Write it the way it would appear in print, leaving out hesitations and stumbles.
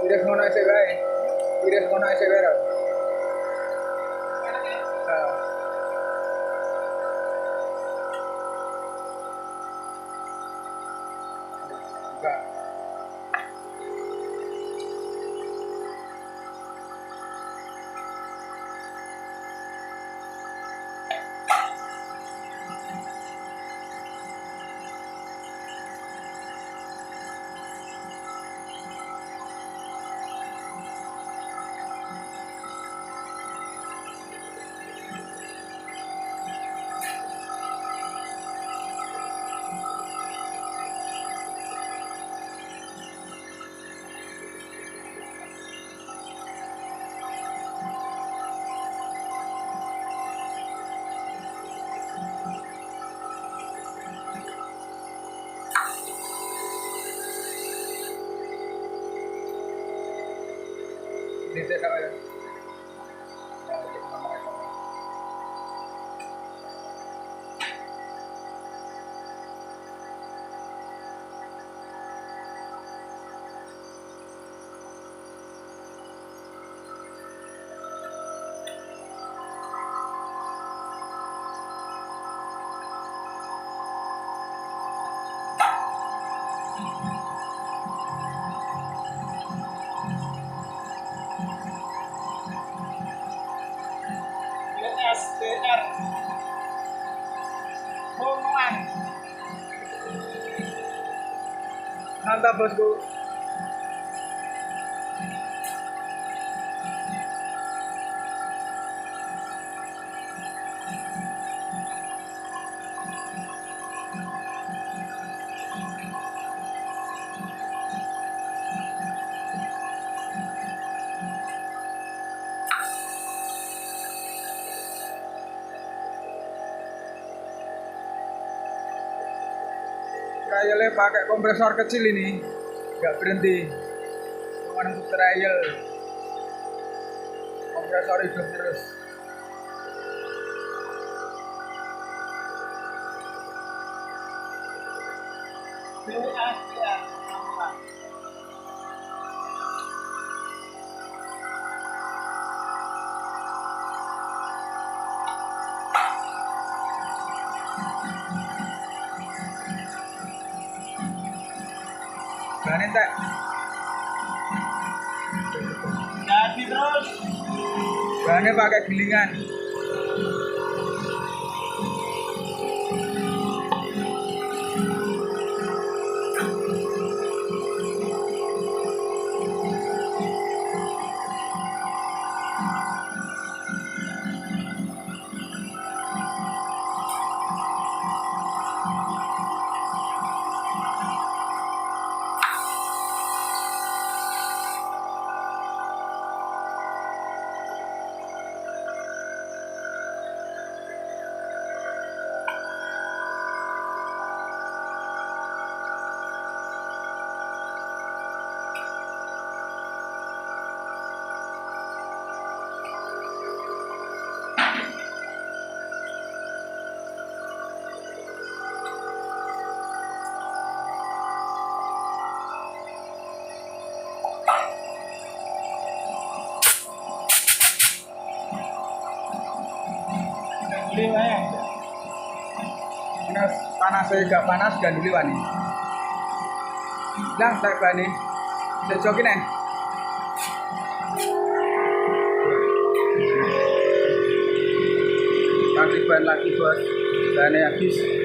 Iris ngono isih wae. Iris ngono isih wae. Enggak. Dite sak ya. SDR Homoan. Mantap bosku. Trialnya pakai kompresor kecil ini, nggak berhenti. Cuma untuk trial, kompresor hidup terus. SDR Homoan. Bahannya tak, Jadi terus bahannya pakai gilingan. beli wae. Panasnya gak panas ganduli wani. Lang tak bani. Sejokin nih. Kasih ban lagi bos. Bannya habis.